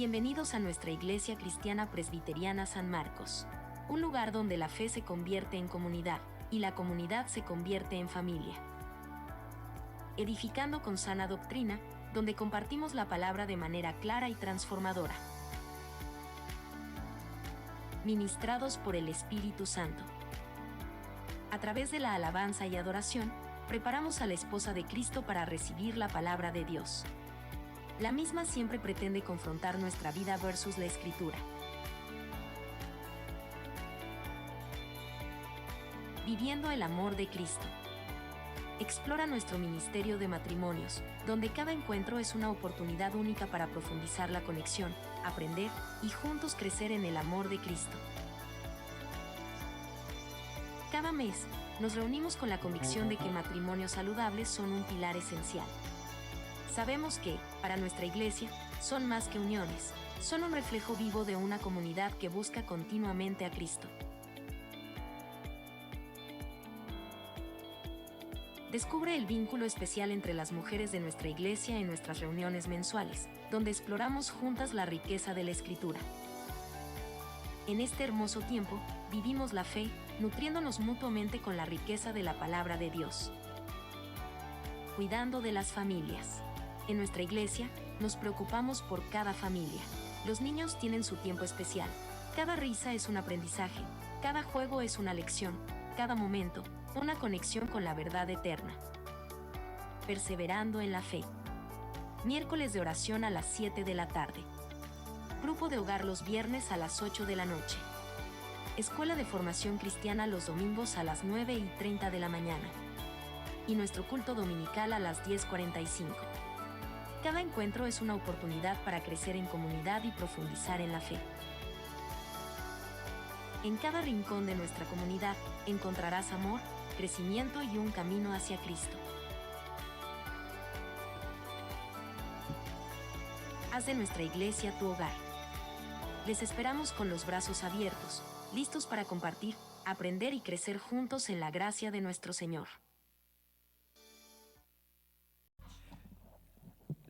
Bienvenidos a nuestra Iglesia Cristiana Presbiteriana San Marcos, un lugar donde la fe se convierte en comunidad y la comunidad se convierte en familia. Edificando con sana doctrina, donde compartimos la palabra de manera clara y transformadora. Ministrados por el Espíritu Santo. A través de la alabanza y adoración, preparamos a la esposa de Cristo para recibir la palabra de Dios. La misma siempre pretende confrontar nuestra vida versus la Escritura. Viviendo el amor de Cristo. Explora nuestro ministerio de matrimonios, donde cada encuentro es una oportunidad única para profundizar la conexión, aprender y juntos crecer en el amor de Cristo. Cada mes, nos reunimos con la convicción de que matrimonios saludables son un pilar esencial. Sabemos que, para nuestra iglesia, son más que uniones, son un reflejo vivo de una comunidad que busca continuamente a Cristo. Descubre el vínculo especial entre las mujeres de nuestra iglesia en nuestras reuniones mensuales, donde exploramos juntas la riqueza de la Escritura. En este hermoso tiempo, vivimos la fe, nutriéndonos mutuamente con la riqueza de la palabra de Dios. Cuidando de las familias. En nuestra iglesia, nos preocupamos por cada familia. Los niños tienen su tiempo especial. Cada risa es un aprendizaje, cada juego es una lección, cada momento, una conexión con la verdad eterna. Perseverando en la fe. Miércoles de oración a las 7 de la tarde. Grupo de hogar los viernes a las 8 de la noche. Escuela de formación cristiana los domingos a las 9:30 de la mañana. Y nuestro culto dominical a las 10:45. Cada encuentro es una oportunidad para crecer en comunidad y profundizar en la fe. En cada rincón de nuestra comunidad encontrarás amor, crecimiento y un camino hacia Cristo. Haz de nuestra iglesia tu hogar. Les esperamos con los brazos abiertos, listos para compartir, aprender y crecer juntos en la gracia de nuestro Señor.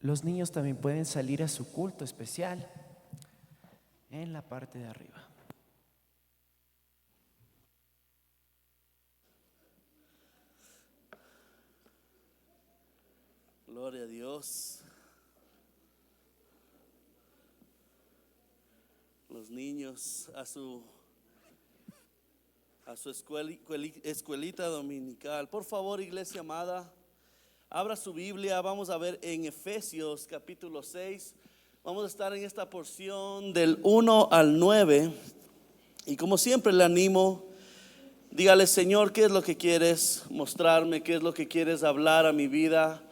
Los niños también pueden salir a su culto especial en la parte de arriba. Gloria a Dios. Los niños a su escuelita dominical. Por favor, iglesia amada, abra su Biblia. Vamos a ver en Efesios capítulo 6. Vamos a estar en esta porción del 1 al 9. Y como siempre le animo, dígale: Señor, ¿qué es lo que quieres mostrarme? ¿Qué es lo que quieres hablar a mi vida,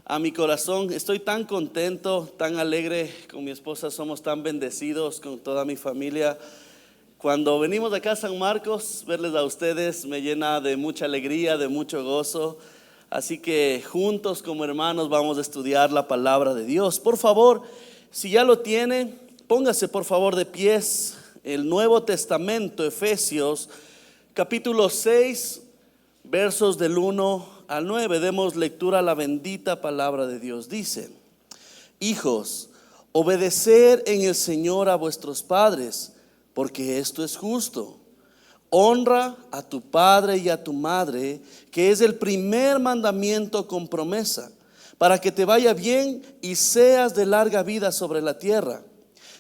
a mi corazón? Estoy tan contento, tan alegre con mi esposa. Somos tan bendecidos con toda mi familia. Cuando venimos acá a San Marcos, verles a ustedes me llena de mucha alegría, de mucho gozo. Así que juntos como hermanos vamos a estudiar la palabra de Dios. Por favor, si ya lo tiene, póngase por favor de pies. El Nuevo Testamento, Efesios capítulo 6, versos del 1 al 9. Demos lectura a la bendita palabra de Dios. Dice: Hijos, obedeced en el Señor a vuestros padres, porque esto es justo. Honra a tu padre y a tu madre, que es el primer mandamiento con promesa, para que te vaya bien y seas de larga vida sobre la tierra.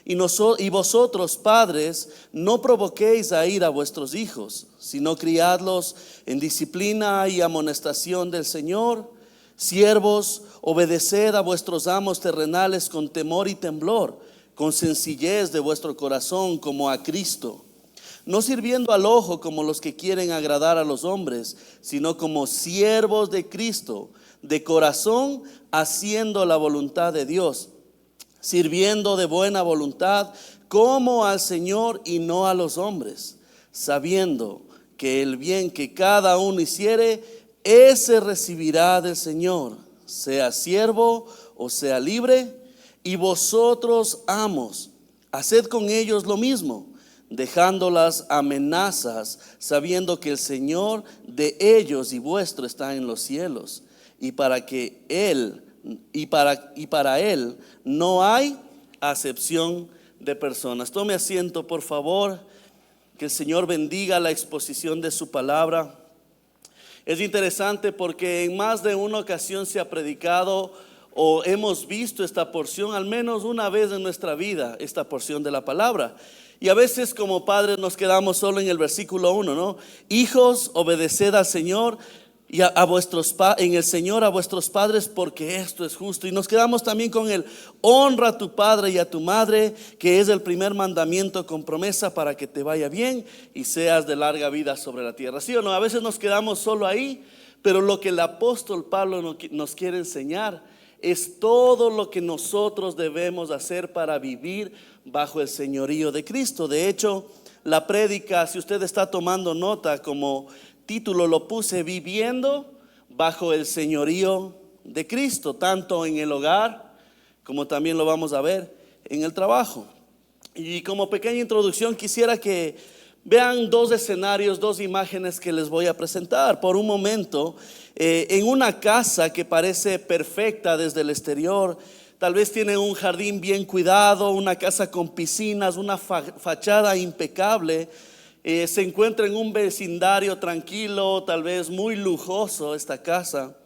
Y vosotros, padres, no provoquéis a ira a vuestros hijos, sino criadlos en disciplina y amonestación del Señor. Siervos, obedeced a vuestros amos terrenales con temor y temblor, con sencillez de vuestro corazón, como a Cristo, no sirviendo al ojo como los que quieren agradar a los hombres, sino como siervos de Cristo, de corazón, haciendo la voluntad de Dios, sirviendo de buena voluntad como al Señor y no a los hombres, sabiendo que el bien que cada uno hiciere, ese recibirá del Señor, sea siervo o sea libre. Y vosotros, amos, haced con ellos lo mismo, dejando las amenazas, sabiendo que el Señor de ellos y vuestro está en los cielos, y para Él no hay acepción de personas. Tome asiento, por favor. Que el Señor bendiga la exposición de su palabra. Es interesante porque en más de una ocasión se ha predicado o hemos visto esta porción al menos una vez en nuestra vida, esta porción de la palabra. Y a veces como padres nos quedamos solo en el versículo 1, ¿no? Hijos, obedeced al Señor y en el Señor a vuestros padres, porque esto es justo. Y nos quedamos también con el honra a tu padre y a tu madre, que es el primer mandamiento con promesa para que te vaya bien y seas de larga vida sobre la tierra. ¿Sí o no? A veces nos quedamos solo ahí, pero lo que el apóstol Pablo nos quiere enseñar es todo lo que nosotros debemos hacer para vivir bajo el señorío de Cristo. De hecho, la prédica, si usted está tomando nota, como título lo puse: viviendo bajo el señorío de Cristo, tanto en el hogar como también lo vamos a ver en el trabajo. Y como pequeña introducción quisiera que vean dos escenarios, dos imágenes que les voy a presentar. Por un momento, en una casa que parece perfecta desde el exterior, tal vez tiene un jardín bien cuidado, una casa con piscinas, una fachada impecable. Se encuentra en un vecindario tranquilo, tal vez muy lujoso esta casa.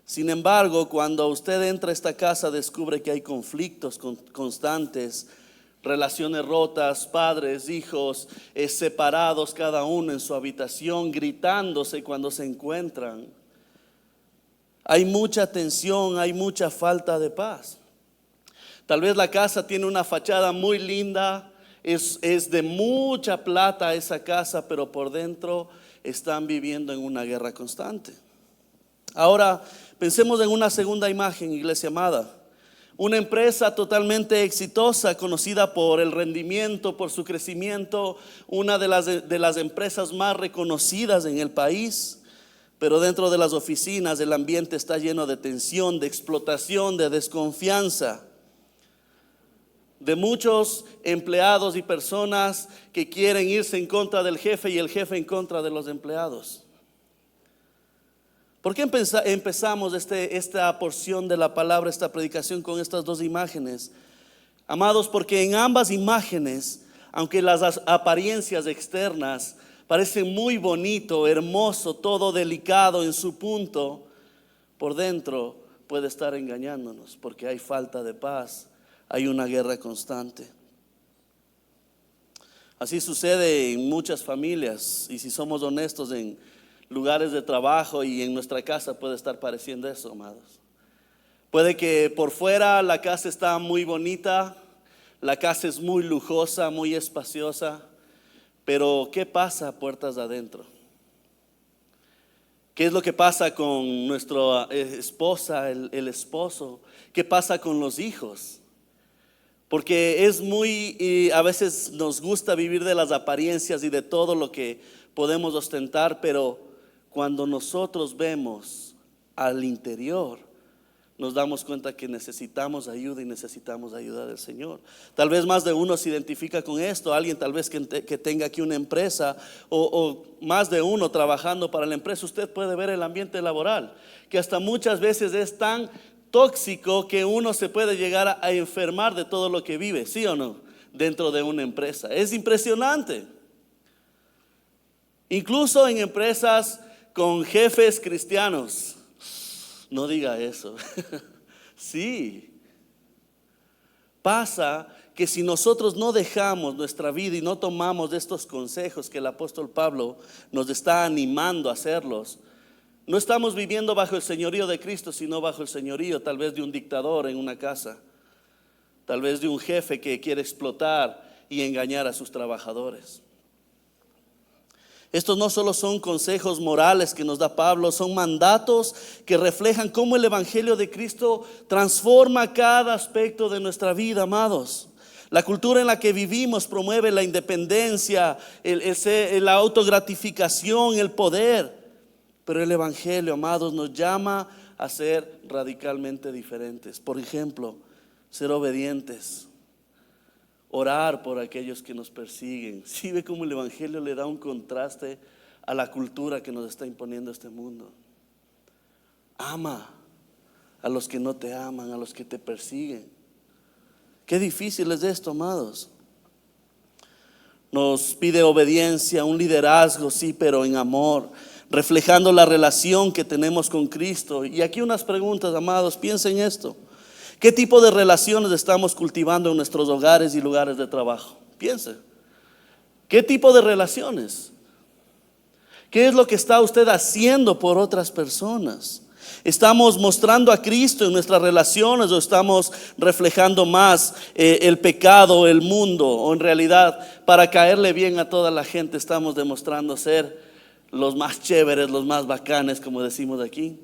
Sin embargo, cuando usted entra a esta casa, descubre que hay conflictos constantes, relaciones rotas, padres, hijos separados, cada uno en su habitación, gritándose cuando se encuentran. Hay mucha tensión, hay mucha falta de paz. Tal vez la casa tiene una fachada muy linda, es de mucha plata esa casa, pero por dentro están viviendo en una guerra constante. Ahora pensemos en una segunda imagen, iglesia amada. Una empresa totalmente exitosa, conocida por el rendimiento, por su crecimiento, una de las empresas más reconocidas en el país. Pero dentro de las oficinas el ambiente está lleno de tensión, de explotación, de desconfianza, de muchos empleados y personas que quieren irse en contra del jefe y el jefe en contra de los empleados. ¿Por qué empezamos esta porción de la palabra, esta predicación con estas dos imágenes? Amados, porque en ambas imágenes, aunque las apariencias externas parecen muy bonito, hermoso, todo delicado en su punto, por dentro puede estar engañándonos, porque hay falta de paz, hay una guerra constante. Así sucede en muchas familias, y si somos honestos, en lugares de trabajo y en nuestra casa puede estar pareciendo eso, amados. Puede que por fuera la casa está muy bonita, la casa es muy lujosa, muy espaciosa, pero ¿qué pasa a puertas adentro? ¿Qué es lo que pasa con nuestra esposa, el esposo? ¿Qué pasa con los hijos? Porque a veces nos gusta vivir de las apariencias y de todo lo que podemos ostentar, pero cuando nosotros vemos al interior, nos damos cuenta que necesitamos ayuda y necesitamos ayuda del Señor. Tal vez más de uno se identifica con esto. Alguien tal vez que tenga aquí una empresa o más de uno trabajando para la empresa. Usted puede ver el ambiente laboral, que hasta muchas veces es tan tóxico que uno se puede llegar a enfermar de todo lo que vive, ¿sí o no? Dentro de una empresa. Es impresionante. Incluso en empresas con jefes cristianos. No diga eso. Sí. Pasa que si nosotros no dejamos nuestra vida y no tomamos de estos consejos que el apóstol Pablo nos está animando a hacerlos, no estamos viviendo bajo el señorío de Cristo, sino bajo el señorío tal vez de un dictador en una casa, tal vez de un jefe que quiere explotar y engañar a sus trabajadores. Estos no solo son consejos morales que nos da Pablo, son mandatos que reflejan cómo el evangelio de Cristo transforma cada aspecto de nuestra vida, amados. La cultura en la que vivimos promueve la independencia, la autogratificación, el poder. Pero el evangelio, amados, nos llama a ser radicalmente diferentes. Por ejemplo, ser obedientes. Orar por aquellos que nos persiguen. ¿Sí ve cómo el evangelio le da un contraste a la cultura que nos está imponiendo este mundo? Ama a los que no te aman, a los que te persiguen. Qué difícil es esto, amados. Nos pide obediencia, un liderazgo, sí, pero en amor, reflejando la relación que tenemos con Cristo. Y aquí unas preguntas, amados, piensen esto. ¿Qué tipo de relaciones estamos cultivando en nuestros hogares y lugares de trabajo? Piense. ¿Qué tipo de relaciones? ¿Qué es lo que está usted haciendo por otras personas? ¿Estamos mostrando a Cristo en nuestras relaciones o estamos reflejando más el pecado, el mundo? ¿O en realidad para caerle bien a toda la gente estamos demostrando ser los más chéveres, los más bacanes, como decimos aquí?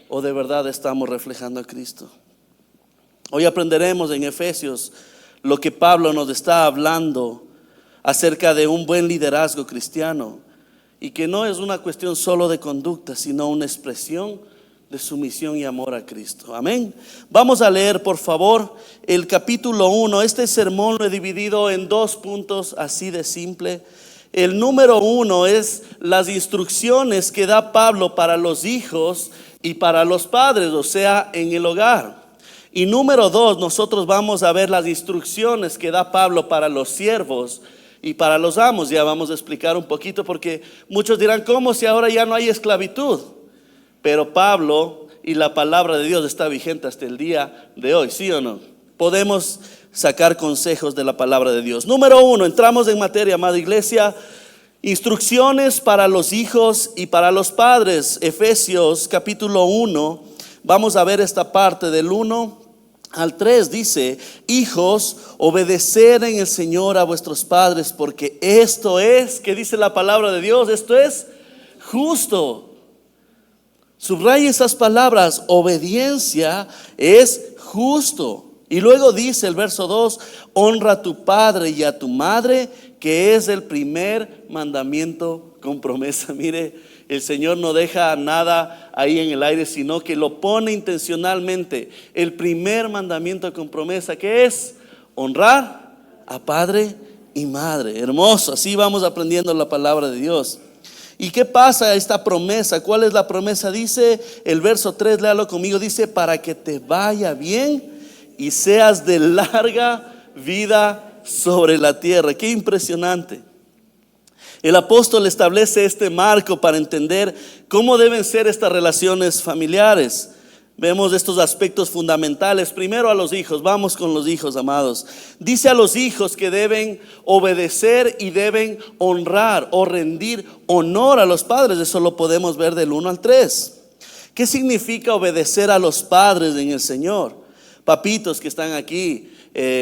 ¿O de verdad estamos reflejando a Cristo? Hoy aprenderemos en Efesios lo que Pablo nos está hablando acerca de un buen liderazgo cristiano, y que no es una cuestión solo de conducta, sino una expresión de sumisión y amor a Cristo. Amén. Vamos a leer, por favor, el capítulo 1. Este sermón lo he dividido en 2 puntos, así de simple. El número 1 es las instrucciones que da Pablo para los hijos y para los padres, o sea, en el hogar. Y número 2, nosotros vamos a ver las instrucciones que da Pablo para los siervos y para los amos. Ya vamos a explicar un poquito, porque muchos dirán, ¿cómo si ahora ya no hay esclavitud? Pero Pablo y la palabra de Dios está vigente hasta el día de hoy, ¿sí o no? Podemos sacar consejos de la palabra de Dios. Número 1, entramos en materia, amada iglesia. Instrucciones para los hijos y para los padres. Efesios capítulo 1. Vamos a ver esta parte del 1 al 3. Dice: hijos, obedeced en el Señor a vuestros padres, porque esto es, ¿qué dice la palabra de Dios? Esto es justo. Subraya esas palabras: obediencia es justo. Y luego dice el verso 2: honra a tu padre y a tu madre, que es el primer mandamiento con promesa. Mire, el Señor no deja nada ahí en el aire, sino que lo pone intencionalmente. El primer mandamiento con promesa, que es honrar a padre y madre. Hermoso, así vamos aprendiendo la palabra de Dios. ¿Y qué pasa esta promesa? ¿Cuál es la promesa? Dice el verso 3, léalo conmigo. Dice: para que te vaya bien y seas de larga vida sobre la tierra. Qué impresionante. El apóstol establece este marco para entender cómo deben ser estas relaciones familiares. Vemos estos aspectos fundamentales. Primero a los hijos. Vamos con los hijos, amados. Dice a los hijos que deben obedecer y deben honrar o rendir honor a los padres. Eso lo podemos ver del 1 al 3. ¿Qué significa obedecer a los padres en el Señor? Papitos que están aquí,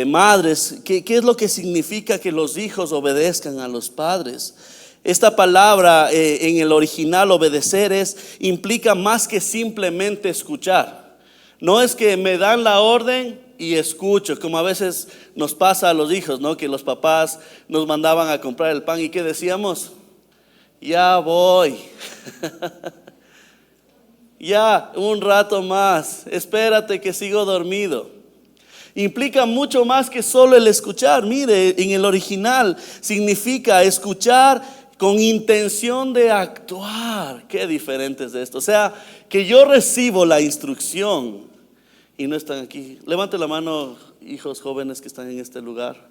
madres, ¿qué es lo que significa que los hijos obedezcan a los padres? Esta palabra en el original, obedecer, implica más que simplemente escuchar. No es que me dan la orden y escucho, como a veces nos pasa a los hijos, ¿no? Que los papás nos mandaban a comprar el pan y ¿qué decíamos? Ya voy. Ya, un rato más, espérate que sigo dormido. Implica mucho más que solo el escuchar. Mire, en el original significa escuchar con intención de actuar. Qué diferente es esto. O sea, que yo recibo la instrucción y no están aquí. Levante la mano, hijos jóvenes que están en este lugar.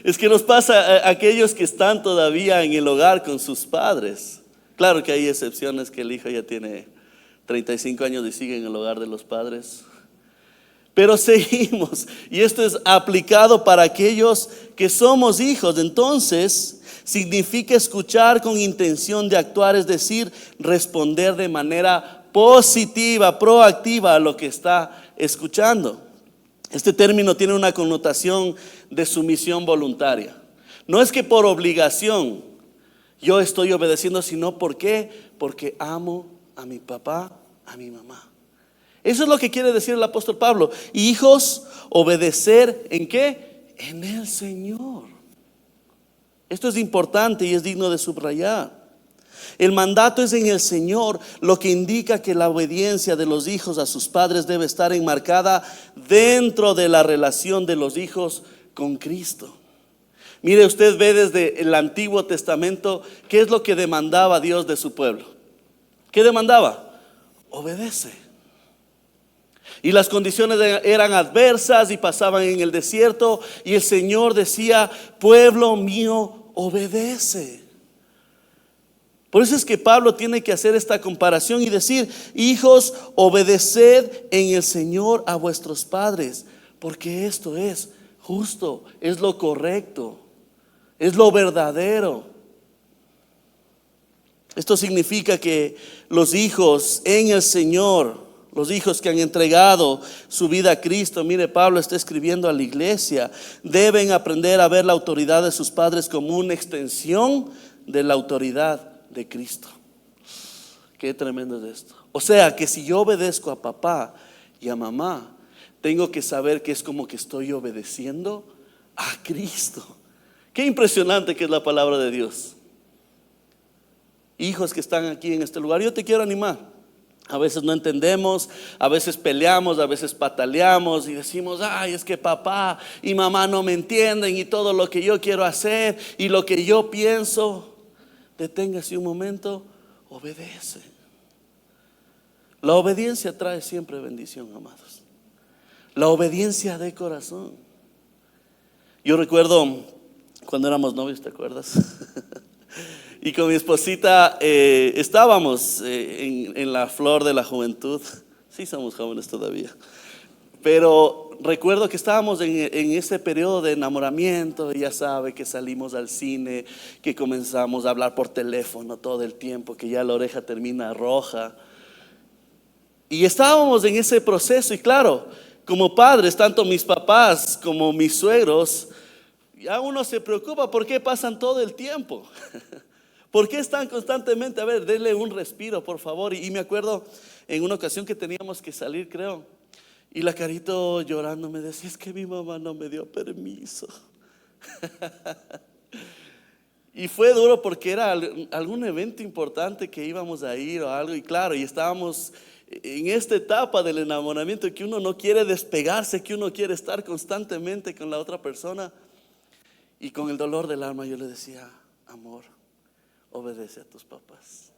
Es que nos pasa a aquellos que están todavía en el hogar con sus padres. Claro que hay excepciones, que el hijo ya tiene 35 años y sigue en el hogar de los padres. Pero seguimos, y esto es aplicado para aquellos que somos hijos. Entonces, significa escuchar con intención de actuar, es decir, responder de manera positiva, proactiva a lo que está escuchando. Este término tiene una connotación de sumisión voluntaria. No es que por obligación yo estoy obedeciendo, sino ¿por qué? Porque amo a mi papá, a mi mamá. Eso es lo que quiere decir el apóstol Pablo. Hijos, obedecer ¿en qué? En el Señor. Esto es importante y es digno de subrayar. El mandato es en el Señor, lo que indica que la obediencia de los hijos a sus padres debe estar enmarcada dentro de la relación de los hijos con Cristo. Mire, usted ve desde el Antiguo Testamento qué es lo que demandaba Dios de su pueblo. ¿Qué demandaba? Obedece. Y las condiciones eran adversas y pasaban en el desierto. Y el Señor decía: pueblo mío, obedece. Por eso es que Pablo tiene que hacer esta comparación y decir: hijos, obedeced en el Señor a vuestros padres, porque esto es justo, es lo correcto, es lo verdadero. Esto significa que los hijos en el Señor, los hijos que han entregado su vida a Cristo, mire, Pablo está escribiendo a la iglesia, deben aprender a ver la autoridad de sus padres como una extensión de la autoridad de Cristo. Qué tremendo es esto. O sea, que si yo obedezco a papá y a mamá, tengo que saber que es como que estoy obedeciendo a Cristo. Qué impresionante que es la palabra de Dios. Hijos que están aquí en este lugar, yo te quiero animar. A veces no entendemos, a veces peleamos, a veces pataleamos y decimos: ay, es que papá y mamá no me entienden y todo lo que yo quiero hacer y lo que yo pienso. Deténgase un momento, obedece. La obediencia trae siempre bendición, amados. La obediencia de corazón. Yo recuerdo cuando éramos novios, ¿te acuerdas? Y con mi esposita estábamos en la flor de la juventud. Sí, somos jóvenes todavía. Pero recuerdo que estábamos en ese periodo de enamoramiento. Y ya sabe que salimos al cine, que comenzamos a hablar por teléfono todo el tiempo, que ya la oreja termina roja. Y estábamos en ese proceso. Y claro, como padres, tanto mis papás como mis suegros, ya uno se preocupa por qué pasan todo el tiempo. ¿Por qué están constantemente? A ver, denle un respiro, por favor. Y me acuerdo en una ocasión que teníamos que salir, creo. Y la Carito llorando me decía: es que mi mamá no me dio permiso. Y fue duro porque era algún evento importante que íbamos a ir o algo. Y claro, y estábamos en esta etapa del enamoramiento, que uno no quiere despegarse, que uno quiere estar constantemente con la otra persona. Y con el dolor del alma yo le decía: amor, obedece a tus papás.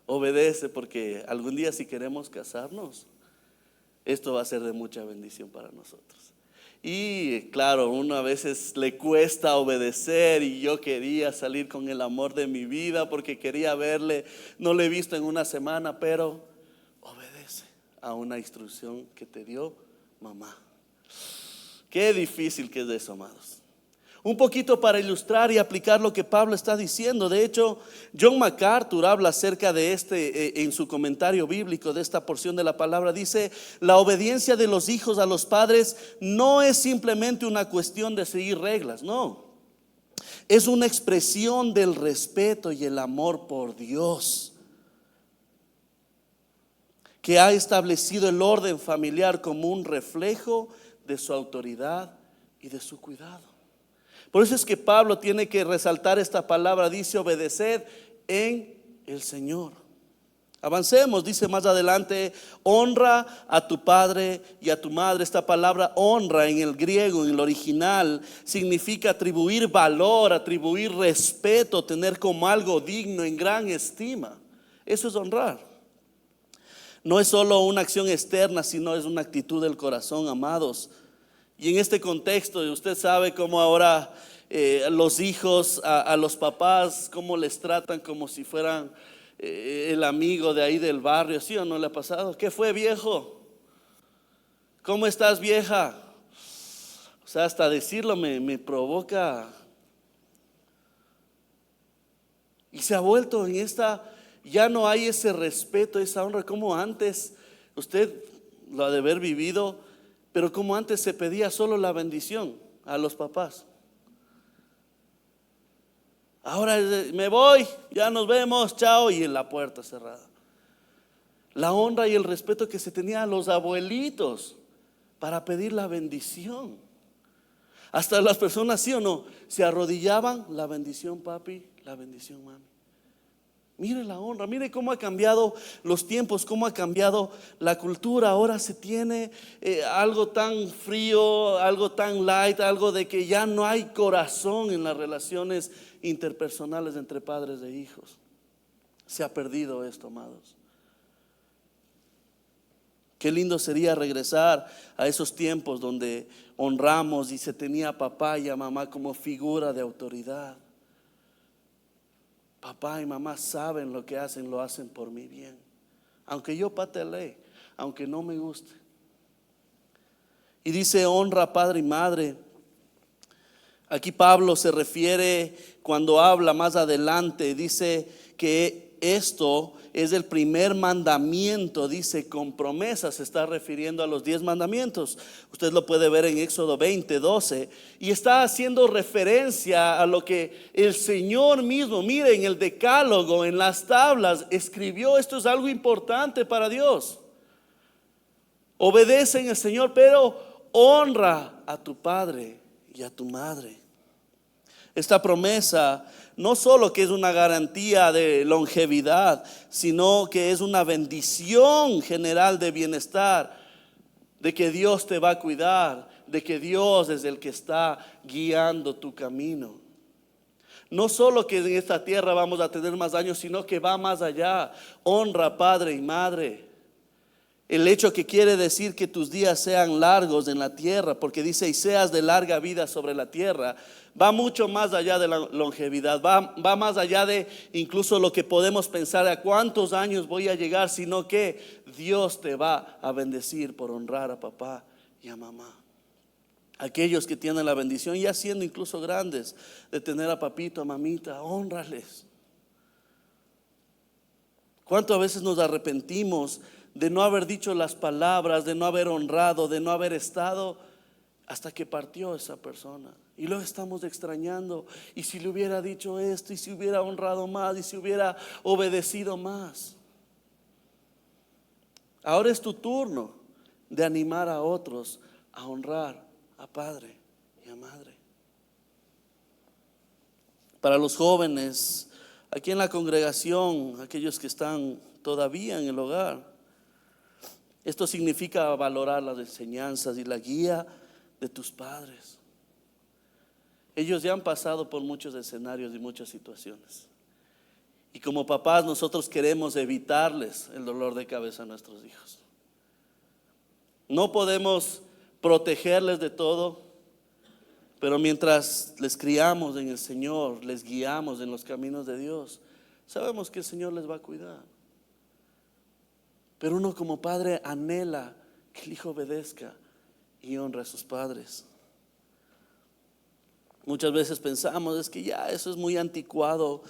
Obedece, porque algún día, si queremos casarnos, esto va a ser de mucha bendición para nosotros. Y claro, uno a veces le cuesta obedecer. Y yo quería salir con el amor de mi vida porque quería verle. No le he visto en una semana, pero obedece a una instrucción que te dio mamá. Qué difícil que es eso, amados. Un poquito para ilustrar y aplicar lo que Pablo está diciendo. De hecho, John MacArthur habla acerca de en su comentario bíblico de esta porción de la palabra. Dice: la obediencia de los hijos a los padres no es simplemente una cuestión de seguir reglas, no. Es una expresión del respeto y el amor por Dios, que ha establecido el orden familiar como un reflejo de su autoridad y de su cuidado. Por eso es que Pablo tiene que resaltar esta palabra. Dice: obedeced en el Señor. Avancemos, dice más adelante: honra a tu padre y a tu madre. Esta palabra honra en el griego, en el original, significa atribuir valor, atribuir respeto, tener como algo digno, en gran estima. Eso es honrar. No es solo una acción externa, sino es una actitud del corazón, amados. Y en este contexto, usted sabe cómo ahora los hijos a los papás, cómo les tratan como si fueran el amigo de ahí del barrio. ¿Sí o no le ha pasado? ¿Qué fue, viejo? ¿Cómo estás, vieja? O sea, hasta decirlo me provoca. Y se ha vuelto en esta, ya no hay ese respeto, esa honra como antes. Usted lo ha de haber vivido. Pero como antes se pedía solo la bendición a los papás. Ahora me voy, ya nos vemos, chao, y en la puerta cerrada. La honra y el respeto que se tenía a los abuelitos para pedir la bendición. Hasta las personas, sí o no, se arrodillaban: la bendición papi, la bendición mami. Mire la honra, mire cómo ha cambiado los tiempos, cómo ha cambiado la cultura. Ahora se tiene algo tan frío, algo tan light, algo de que ya no hay corazón en las relaciones interpersonales entre padres e hijos. Se ha perdido esto, amados. Qué lindo sería regresar a esos tiempos donde honramos y se tenía a papá y a mamá como figura de autoridad. Papá y mamá saben lo que hacen, lo hacen por mi bien. Aunque yo patelee, aunque no me guste. Y dice honra a padre y madre. Aquí Pablo se refiere cuando habla más adelante, dice que esto es el primer mandamiento, dice con promesa, se está refiriendo a los 10 mandamientos. Usted lo puede ver en Éxodo 20:12 y está haciendo referencia a lo que el Señor mismo, mire, en el decálogo, en las tablas, escribió. Esto es algo importante para Dios. Obedecen al Señor, pero honra a tu padre y a tu madre. Esta promesa no solo que es una garantía de longevidad, sino que es una bendición general de bienestar, de que Dios te va a cuidar, de que Dios es el que está guiando tu camino. No solo que en esta tierra vamos a tener más años, sino que va más allá. Honra padre y madre. El hecho que quiere decir que tus días sean largos en la tierra, porque dice y seas de larga vida sobre la tierra, va mucho más allá de la longevidad, va más allá de incluso lo que podemos pensar a cuántos años voy a llegar, sino que Dios te va a bendecir por honrar a papá y a mamá. Aquellos que tienen la bendición, ya siendo incluso grandes, de tener a papito, a mamita, hónrales. ¿Cuántas veces nos arrepentimos de no haber dicho las palabras, de no haber honrado, de no haber estado hasta que partió esa persona? Y luego estamos extrañando. Y si le hubiera dicho esto, y si hubiera honrado más, y si hubiera obedecido más. Ahora es tu turno de animar a otros a honrar a padre y a madre. Para los jóvenes, aquí en la congregación, aquellos que están todavía en el hogar, esto significa valorar las enseñanzas y la guía de tus padres. Ellos ya han pasado por muchos escenarios y muchas situaciones. Y como papás nosotros queremos evitarles el dolor de cabeza a nuestros hijos. No podemos protegerles de todo, pero mientras les criamos en el Señor, les guiamos en los caminos de Dios, sabemos que el Señor les va a cuidar. Pero uno como padre anhela que el hijo obedezca y honre a sus padres. Muchas veces pensamos, es que ya eso es muy anticuado,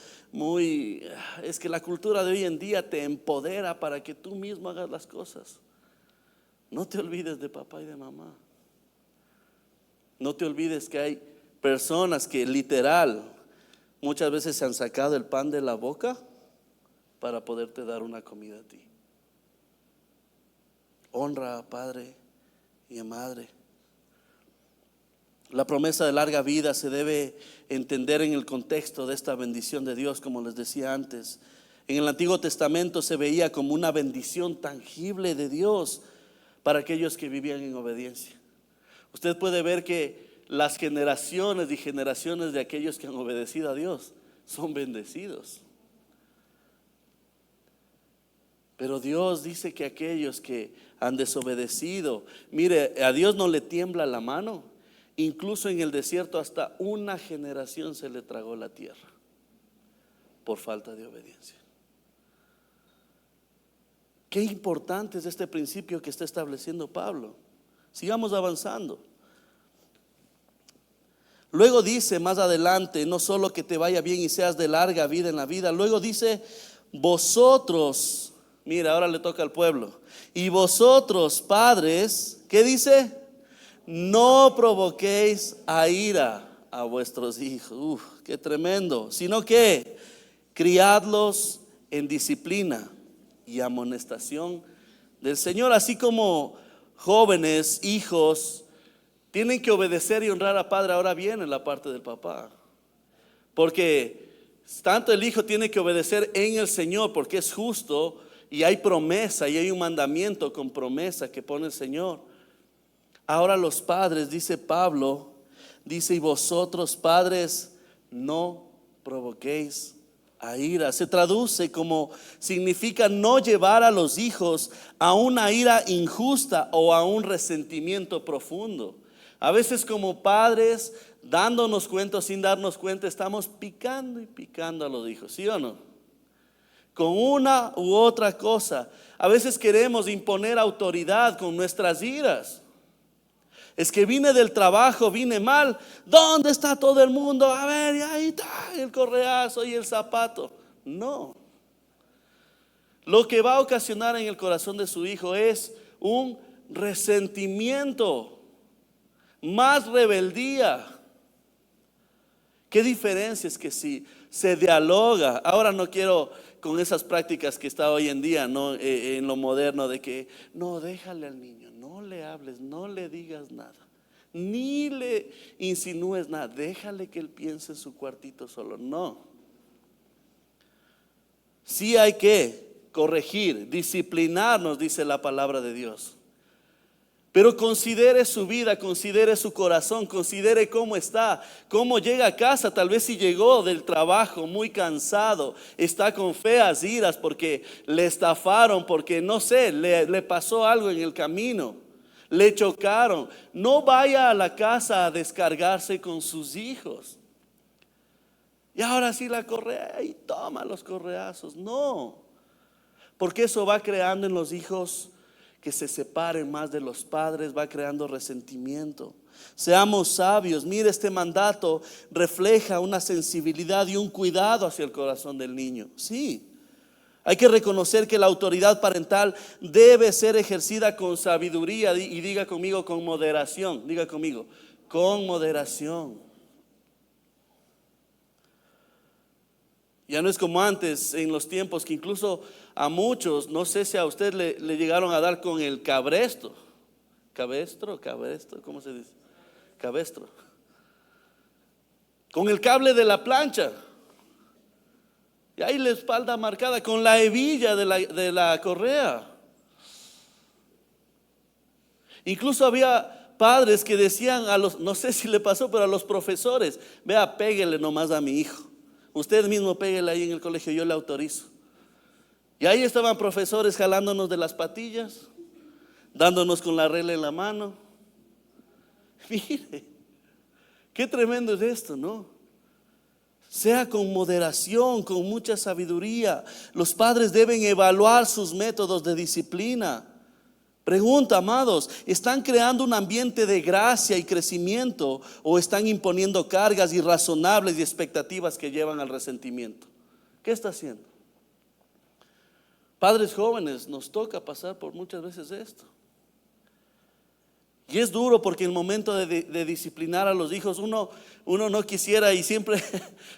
es que la cultura de hoy en día te empodera para que tú mismo hagas las cosas. No te olvides de papá y de mamá. No te olvides que hay personas que literal muchas veces se han sacado el pan de la boca para poderte dar una comida a ti. Honra a padre y a madre. La promesa de larga vida se debe entender en el contexto de esta bendición de Dios, como les decía antes. En el Antiguo Testamento se veía como una bendición tangible de Dios para aquellos que vivían en obediencia. Usted puede ver que las generaciones y generaciones de aquellos que han obedecido a Dios son bendecidos. Pero Dios dice que aquellos que han desobedecido, mire, a Dios no le tiembla la mano. Incluso en el desierto hasta una generación se le tragó la tierra por falta de obediencia. Qué importante es este principio que está estableciendo Pablo. Sigamos avanzando. Luego dice más adelante, no solo que te vaya bien y seas de larga vida en la vida, luego dice, vosotros, mira, ahora le toca al pueblo, y vosotros padres, ¿qué dice? No provoquéis a ira a vuestros hijos. Qué tremendo. Sino que criadlos en disciplina y amonestación del Señor. Así como jóvenes, hijos, tienen que obedecer y honrar a padre. Ahora viene la parte del papá. Porque tanto el hijo tiene que obedecer en el Señor, porque es justo y hay promesa y hay un mandamiento con promesa que pone el Señor. Ahora los padres, dice Pablo, dice, y vosotros padres no provoquéis a ira. Se traduce como significa no llevar a los hijos a una ira injusta o a un resentimiento profundo. A veces como padres, dándonos cuenta o sin darnos cuenta, estamos picando y picando a los hijos, ¿sí o no? Con una u otra cosa. A veces queremos imponer autoridad con nuestras iras. Es que vine del trabajo, vine mal. ¿Dónde está todo el mundo? A ver, ahí está el correazo y el zapato. No. Lo que va a ocasionar en el corazón de su hijo es un resentimiento, más rebeldía. ¿Qué diferencia es que si se dialoga? Ahora no quiero con esas prácticas que está hoy en día, ¿no? En lo moderno de que no, déjale al niño, no le hables, no le digas nada, ni le insinúes nada, déjale que él piense en su cuartito solo. No. Sí hay que corregir, disciplinarnos, dice la palabra de Dios. Pero considere su vida, considere su corazón, considere cómo está, cómo llega a casa. Tal vez si llegó del trabajo muy cansado, está con feas iras porque le estafaron, porque no sé, le pasó algo en el camino, le chocaron. No vaya a la casa a descargarse con sus hijos. Y ahora sí la correa y toma los correazos. No, porque eso va creando en los hijos que se separen más de los padres, va creando resentimiento. Seamos sabios. Mire, este mandato refleja una sensibilidad y un cuidado hacia el corazón del niño. Sí, hay que reconocer que la autoridad parental debe ser ejercida con sabiduría y diga conmigo con moderación. Diga conmigo, con moderación. Ya no es como antes, en los tiempos que incluso a muchos, no sé si a usted le llegaron a dar con el cabresto. Cabestro, ¿cómo se dice? Cabestro. Con el cable de la plancha. Y ahí la espalda marcada con la hebilla de la correa. Incluso había padres que decían a los, no sé si le pasó, pero a los profesores, vea, péguele nomás a mi hijo. Usted mismo péguele ahí en el colegio, yo le autorizo. Y ahí estaban profesores jalándonos de las patillas, dándonos con la regla en la mano. Mire, qué tremendo es esto, ¿no? Sea con moderación, con mucha sabiduría. Los padres deben evaluar sus métodos de disciplina. Pregunta, amados, ¿están creando un ambiente de gracia y crecimiento o están imponiendo cargas irrazonables y expectativas que llevan al resentimiento? ¿Qué está haciendo? Padres jóvenes, nos toca pasar por muchas veces esto. Y es duro porque en el momento de disciplinar a los hijos uno no quisiera, y siempre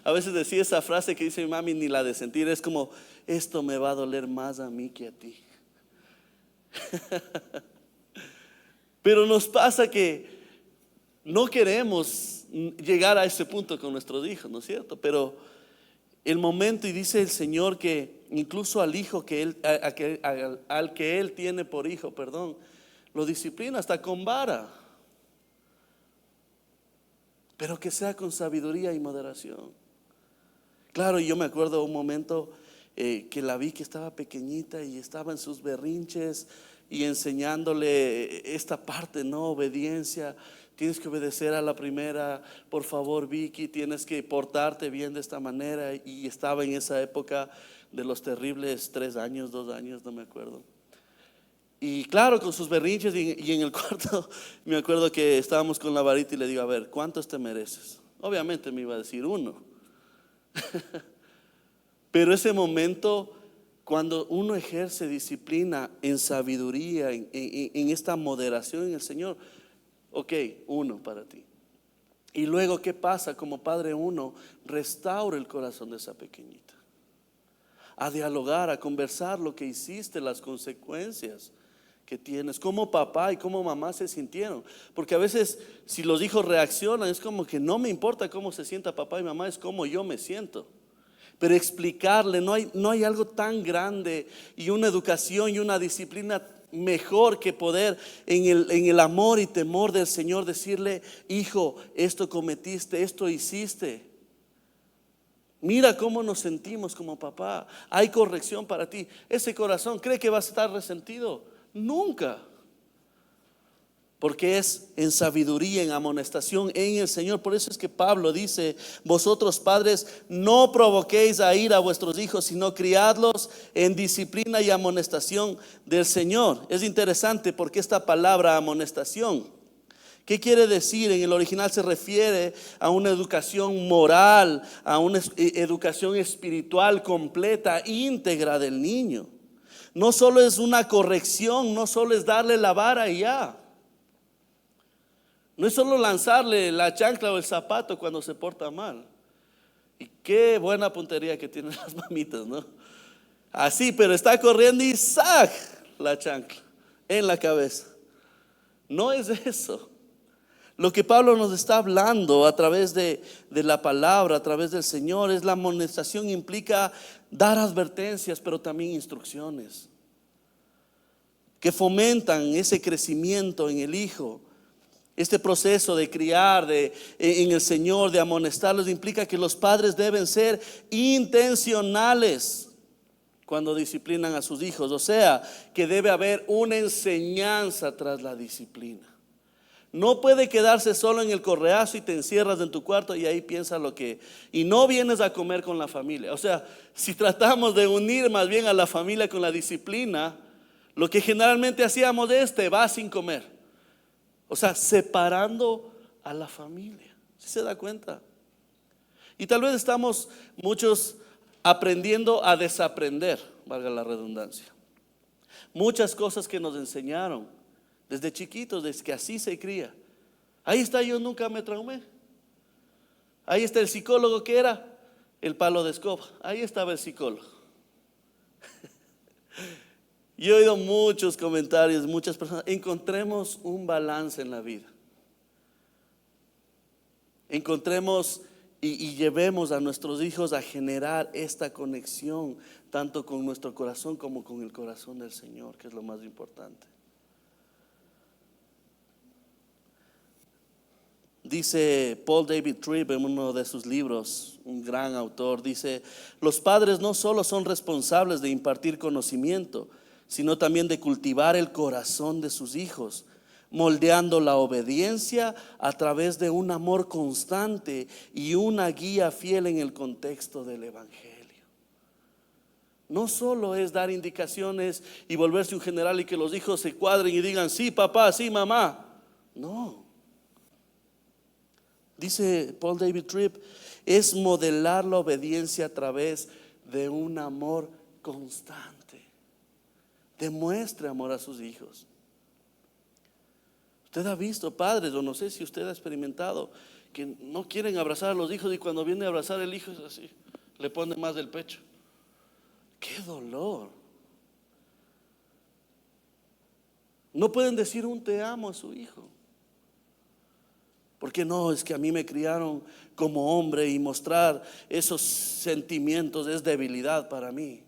a veces decía esa frase que dice mi mami, ni la de sentir, es como, esto me va a doler más a mí que a ti. Pero nos pasa que no queremos llegar a ese punto con nuestros hijos, ¿no es cierto? Pero el momento, y dice el Señor que incluso al hijo al que Él tiene por hijo, lo disciplina hasta con vara, pero que sea con sabiduría y moderación. Claro, yo me acuerdo un momento que la vi que estaba pequeñita y estaba en sus berrinches y enseñándole esta parte, no, obediencia. Tienes que obedecer a la primera, por favor, Vicky, tienes que portarte bien de esta manera. Y estaba en esa época de los terribles 3 años, 2 años, no me acuerdo. Y claro, con sus berrinches y en el cuarto, me acuerdo que estábamos con la varita y le digo, a ver, ¿cuántos te mereces? Obviamente me iba a decir 1. Pero ese momento, cuando uno ejerce disciplina en sabiduría, en esta moderación en el Señor, ok, 1 para ti. Y luego, ¿qué pasa? Como padre, uno restaura el corazón de esa pequeñita, a dialogar, a conversar lo que hiciste, las consecuencias que tienes, cómo papá y cómo mamá se sintieron. Porque a veces si los hijos reaccionan, es como que no me importa cómo se sienta papá y mamá, es como yo me siento. Pero explicarle, no hay algo tan grande y una educación y una disciplina mejor que poder en el amor y temor del Señor decirle, hijo, esto cometiste, esto hiciste. Mira cómo nos sentimos como papá. Hay corrección para ti. Ese corazón cree que va a estar resentido. Nunca. Porque es en sabiduría, en amonestación en el Señor. Por eso es que Pablo dice: vosotros padres, no provoquéis a ira a vuestros hijos, sino criadlos en disciplina y amonestación del Señor. Es interesante porque esta palabra amonestación, ¿qué quiere decir? En el original se refiere a una educación moral, a una educación espiritual completa, íntegra del niño. No solo es una corrección, no solo es darle la vara y ya. No es solo lanzarle la chancla o el zapato cuando se porta mal. Y qué buena puntería que tienen las mamitas, ¿no? Así, pero está corriendo y ¡sac! La chancla en la cabeza. No es eso. Lo que Pablo nos está hablando a través de la palabra, a través del Señor, es la amonestación. Implica dar advertencias, pero también instrucciones que fomentan ese crecimiento en el hijo. Este proceso de criar en el Señor, de amonestarlos, implica que los padres deben ser intencionales cuando disciplinan a sus hijos. O sea, que debe haber una enseñanza tras la disciplina. No puede quedarse solo en el correazo y te encierras en tu cuarto y ahí piensas y no vienes a comer con la familia. O sea, si tratamos de unir más bien a la familia con la disciplina, lo que generalmente hacíamos es: te vas sin comer. O sea, separando a la familia. ¿Sí se da cuenta? Y tal vez estamos muchos aprendiendo a desaprender, valga la redundancia. Muchas cosas que nos enseñaron desde chiquitos, desde que así se cría. Ahí está, yo nunca me traumé. Ahí está el psicólogo, que era el palo de escoba. Ahí estaba el psicólogo. Yo he oído muchos comentarios de muchas personas: encontremos un balance en la vida. Encontremos y llevemos a nuestros hijos a generar esta conexión, tanto con nuestro corazón como con el corazón del Señor, que es lo más importante. Dice Paul David Tripp en uno de sus libros, un gran autor, dice: los padres no solo son responsables de impartir conocimiento, sino también de cultivar el corazón de sus hijos, moldeando la obediencia a través de un amor constante y una guía fiel en el contexto del Evangelio. No solo es dar indicaciones y volverse un general y que los hijos se cuadren y digan: sí papá, sí mamá. No. Dice Paul David Tripp: es modelar la obediencia a través de un amor constante. Demuestre amor a sus hijos. Usted ha visto padres, o no sé si usted ha experimentado, que no quieren abrazar a los hijos y cuando viene a abrazar el hijo es así, le pone más del pecho. ¡Qué dolor! No pueden decir un te amo a su hijo. Porque no, es que a mí me criaron como hombre y mostrar esos sentimientos es debilidad para mí.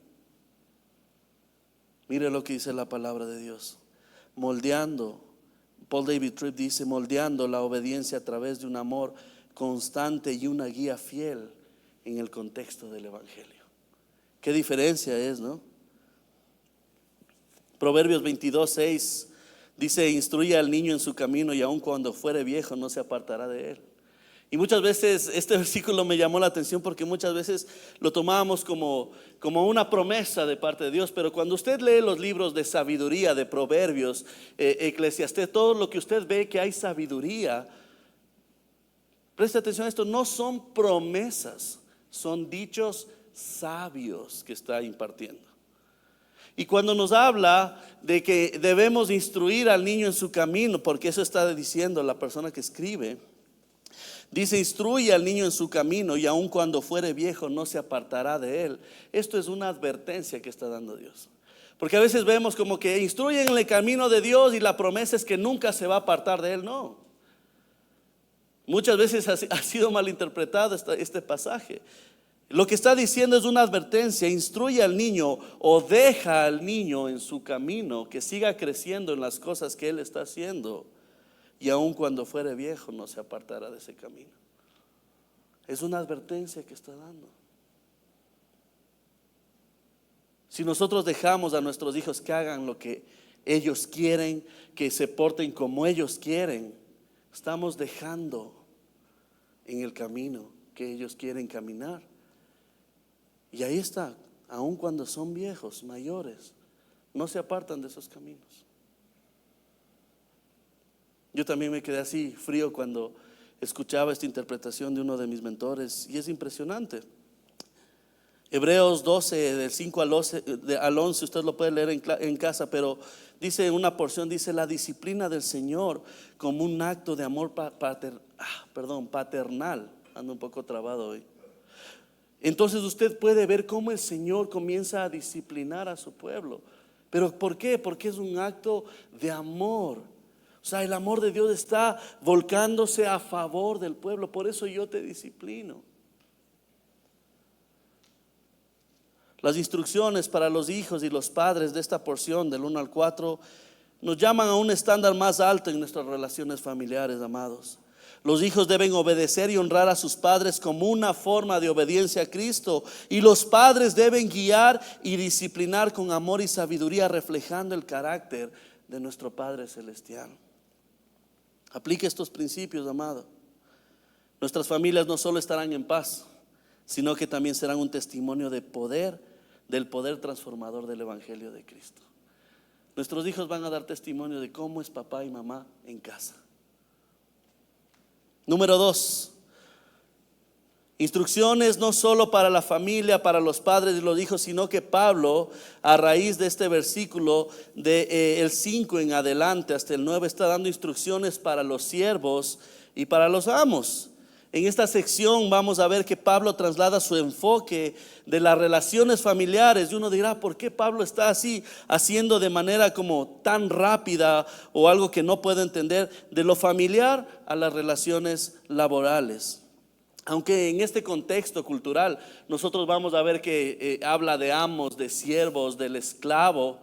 Mire lo que dice la palabra de Dios. Moldeando, Paul David Tripp dice: moldeando la obediencia a través de un amor constante y una guía fiel en el contexto del Evangelio. Qué diferencia es, ¿no? Proverbios 22:6 dice: instruye al niño en su camino y aun cuando fuere viejo no se apartará de él. Y muchas veces este versículo me llamó la atención porque muchas veces lo tomábamos como una promesa de parte de Dios. Pero cuando usted lee los libros de sabiduría, de Proverbios, Eclesiastés, todo lo que usted ve que hay sabiduría, preste atención a esto: no son promesas, son dichos sabios que está impartiendo. Y cuando nos habla de que debemos instruir al niño en su camino, porque eso está diciendo la persona que escribe, dice: instruye al niño en su camino y aun cuando fuere viejo no se apartará de él. Esto es una advertencia que está dando Dios. Porque a veces vemos como que instruyen en el camino de Dios y la promesa es que nunca se va a apartar de él. No. Muchas veces ha sido malinterpretado este pasaje. Lo que está diciendo es una advertencia: instruye al niño o deja al niño en su camino, que siga creciendo en las cosas que él está haciendo, y aun cuando fuere viejo no se apartará de ese camino. Es una advertencia que está dando. Si nosotros dejamos a nuestros hijos que hagan lo que ellos quieren, que se porten como ellos quieren, estamos dejando en el camino que ellos quieren caminar. Y ahí está, aun cuando son viejos, mayores, no se apartan de esos caminos. Yo también me quedé así frío cuando escuchaba esta interpretación de uno de mis mentores, y es impresionante. Hebreos 12, del 5 al 11, usted lo puede leer en casa, pero dice en una porción, dice: la disciplina del Señor como un acto de amor paternal. Ando un poco trabado hoy. Entonces usted puede ver cómo el Señor comienza a disciplinar a su pueblo. ¿Pero por qué? Porque es un acto de amor. O sea, el amor de Dios está volcándose a favor del pueblo. Por eso yo te disciplino. Las instrucciones para los hijos y los padres de esta porción del 1 al 4 nos llaman a un estándar más alto en nuestras relaciones familiares, amados. Los hijos deben obedecer y honrar a sus padres como una forma de obediencia a Cristo, y los padres deben guiar y disciplinar con amor y sabiduría, reflejando el carácter de nuestro Padre Celestial. Aplique estos principios, amado. Nuestras familias no solo estarán en paz, sino que también serán un testimonio del poder transformador del Evangelio de Cristo. Nuestros hijos van a dar testimonio de cómo es papá y mamá en casa. Número 2, instrucciones no solo para la familia, para los padres y los hijos, sino que Pablo, a raíz de este versículo el 5 en adelante hasta el 9, está dando instrucciones para los siervos y para los amos. En esta sección vamos a ver que Pablo traslada su enfoque de las relaciones familiares, y uno dirá: ¿por qué Pablo está así haciendo de manera como tan rápida, o algo que no puedo entender, de lo familiar a las relaciones laborales? Aunque en este contexto cultural nosotros vamos a ver que habla de amos, de siervos, del esclavo.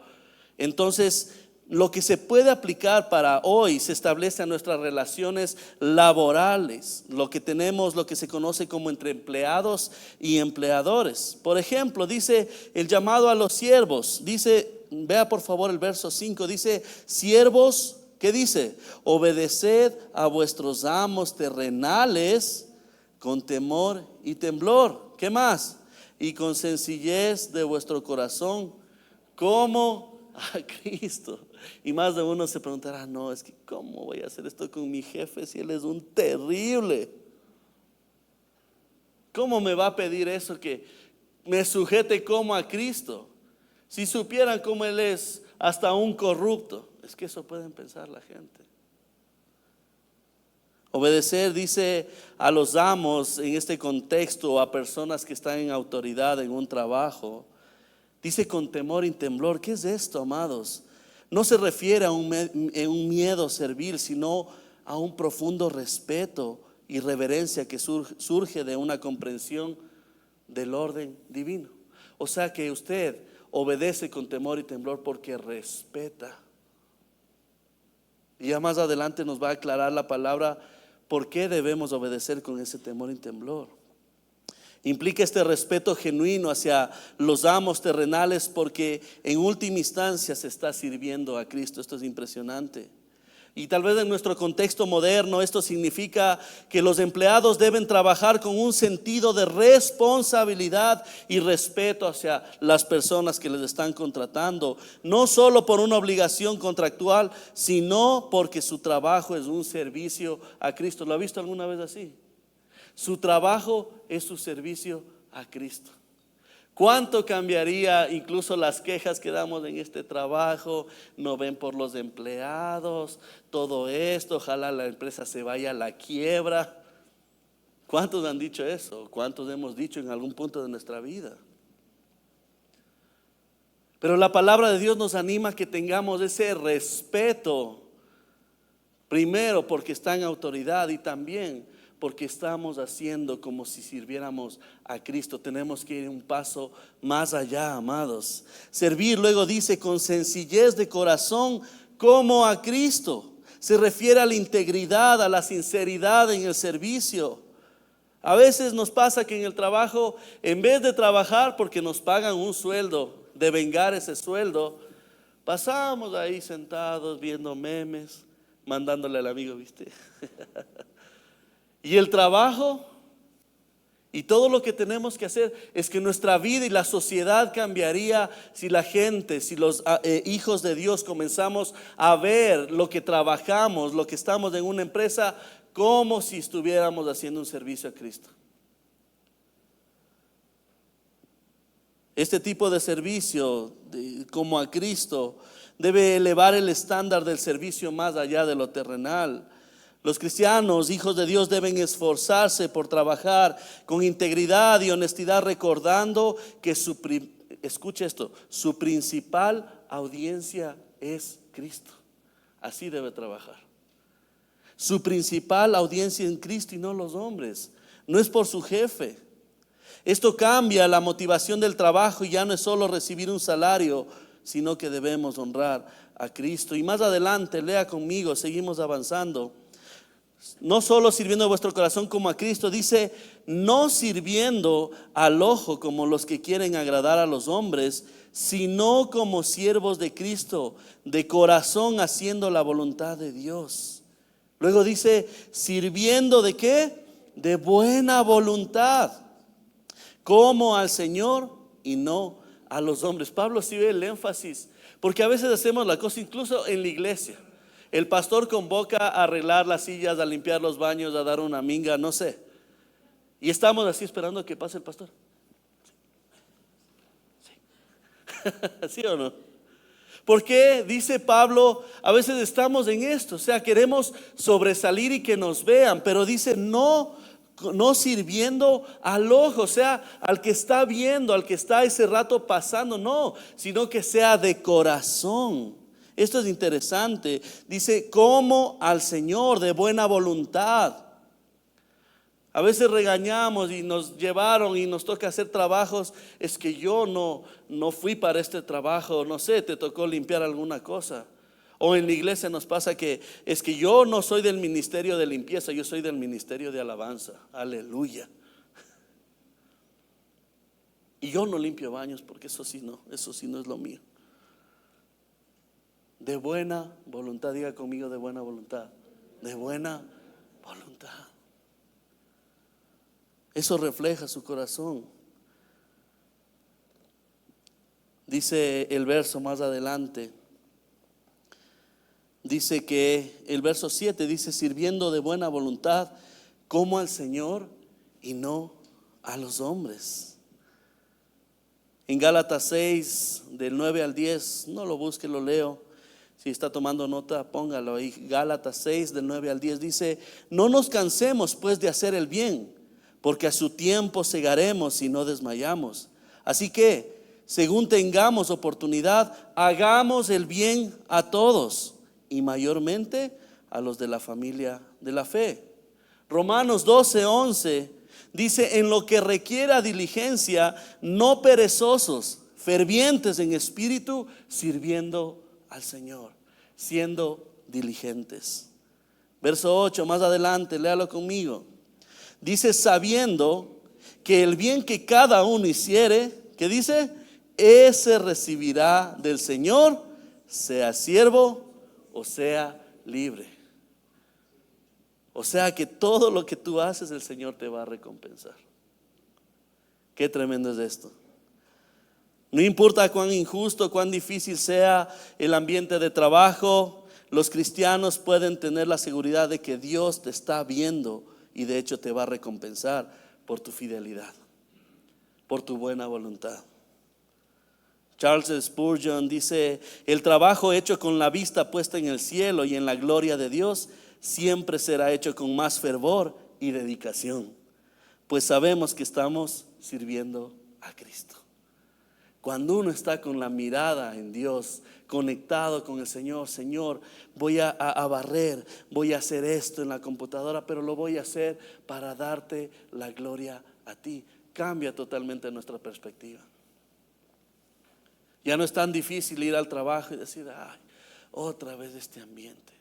Entonces, lo que se puede aplicar para hoy se establece a nuestras relaciones laborales, lo que tenemos, lo que se conoce como entre empleados y empleadores. Por ejemplo, dice el llamado a los siervos. Dice, vea por favor el verso 5, dice: siervos, ¿qué dice? Obedeced a vuestros amos terrenales con temor y temblor. ¿Qué más? Y con sencillez de vuestro corazón, como a Cristo. Y más de uno se preguntará: no, es que ¿cómo voy a hacer esto con mi jefe si él es un terrible? ¿Cómo me va a pedir eso, que me sujete como a Cristo? Si supieran cómo él es hasta un corrupto. Es que eso pueden pensar la gente. Obedecer, dice, a los amos en este contexto, a personas que están en autoridad en un trabajo. Dice con temor y temblor. ¿Qué es esto, amados? No se refiere a un miedo servil, sino a un profundo respeto y reverencia que surge de una comprensión del orden divino. O sea que usted obedece con temor y temblor porque respeta. Y ya más adelante nos va a aclarar la palabra por qué debemos obedecer con ese temor y temblor. Implica este respeto genuino hacia los amos terrenales, porque en última instancia se está sirviendo a Cristo. Esto es impresionante. Y tal vez en nuestro contexto moderno esto significa que los empleados deben trabajar con un sentido de responsabilidad y respeto hacia las personas que les están contratando, no solo por una obligación contractual, sino porque su trabajo es un servicio a Cristo. ¿Lo ha visto alguna vez así? Su trabajo es su servicio a Cristo. ¿Cuánto cambiaría incluso las quejas que damos en este trabajo? No ven por los empleados, todo esto, ojalá la empresa se vaya a la quiebra. ¿Cuántos han dicho eso? ¿Cuántos hemos dicho en algún punto de nuestra vida? Pero la palabra de Dios nos anima a que tengamos ese respeto, primero porque está en autoridad, y también porque estamos haciendo como si sirviéramos a Cristo. Tenemos que ir un paso más allá, amados. Servir, luego dice, con sencillez de corazón como a Cristo. Se refiere a la integridad, a la sinceridad en el servicio. A veces nos pasa que en el trabajo, en vez de trabajar porque nos pagan un sueldo de vengar ese sueldo, pasábamos ahí sentados viendo memes, mandándole al amigo, ¿viste? Y el trabajo y todo lo que tenemos que hacer es que nuestra vida y la sociedad cambiaría si la gente, si los hijos de Dios comenzamos a ver lo que trabajamos, lo que estamos en una empresa, como si estuviéramos haciendo un servicio a Cristo. Este tipo de servicio, como a Cristo, debe elevar el estándar del servicio más allá de lo terrenal. Los cristianos, hijos de Dios, deben esforzarse por trabajar con integridad y honestidad, recordando que escuche esto, su principal audiencia es Cristo. Así debe trabajar. Su principal audiencia en Cristo y no los hombres. No es por su jefe. Esto cambia la motivación del trabajo y ya no es solo recibir un salario, sino que debemos honrar a Cristo. Y más adelante, lea conmigo, seguimos avanzando. No solo sirviendo a vuestro corazón como a Cristo, dice, no sirviendo al ojo como los que quieren agradar a los hombres, sino como siervos de Cristo, de corazón haciendo la voluntad de Dios. Luego dice, sirviendo ¿de qué? De buena voluntad, como al Señor y no a los hombres. Pablo sí ve el énfasis, porque a veces hacemos la cosa incluso en la iglesia. El pastor convoca a arreglar las sillas, a limpiar los baños, a dar una minga, no sé. Y estamos así esperando a que pase el pastor. Sí. ¿Sí o no? Porque dice Pablo, a veces estamos en esto, o sea, queremos sobresalir y que nos vean, pero dice no sirviendo al ojo, o sea, al que está viendo, al que está ese rato pasando, no, sino que sea de corazón. Esto es interesante. Dice, como al Señor, de buena voluntad. A veces regañamos y nos llevaron y nos toca hacer trabajos. Es que yo no fui para este trabajo, no sé, te tocó limpiar alguna cosa. O en la iglesia nos pasa que es que yo no soy del ministerio de limpieza, yo soy del ministerio de alabanza. Aleluya. Y yo no limpio baños porque eso sí no es lo mío. De buena voluntad, diga conmigo, de buena voluntad. De buena voluntad. Eso refleja su corazón. Dice el verso más adelante. Dice que el verso 7 dice, sirviendo de buena voluntad como al Señor y no a los hombres. En Gálatas 6, del 9 al 10, no lo busque, lo leo. Si está tomando nota, póngalo ahí. Gálatas 6, del 9 al 10 dice, no nos cansemos pues de hacer el bien, porque a su tiempo segaremos si no desmayamos. Así que, según tengamos oportunidad, hagamos el bien a todos, y mayormente a los de la familia de la fe. Romanos 12, 11 dice, en lo que requiera diligencia, no perezosos, fervientes en espíritu, sirviendo al Señor, siendo diligentes. Verso 8, más adelante, léalo conmigo. Dice, sabiendo que el bien que cada uno hiciere, ¿qué dice? Ese recibirá del Señor, sea siervo o sea libre. O sea que todo lo que tú haces, el Señor te va a recompensar. Qué tremendo es esto. No importa cuán injusto, cuán difícil sea el ambiente de trabajo, los cristianos pueden tener la seguridad de que Dios te está viendo y de hecho te va a recompensar por tu fidelidad, por tu buena voluntad. Charles Spurgeon dice, el trabajo hecho con la vista puesta en el cielo y en la gloria de Dios siempre será hecho con más fervor y dedicación, pues sabemos que estamos sirviendo a Cristo. Cuando uno está con la mirada en Dios, conectado con el Señor, Señor, voy a barrer, voy a hacer esto en la computadora, pero lo voy a hacer para darte la gloria a ti. Cambia totalmente nuestra perspectiva. Ya no es tan difícil ir al trabajo y decir, ay, otra vez este ambiente.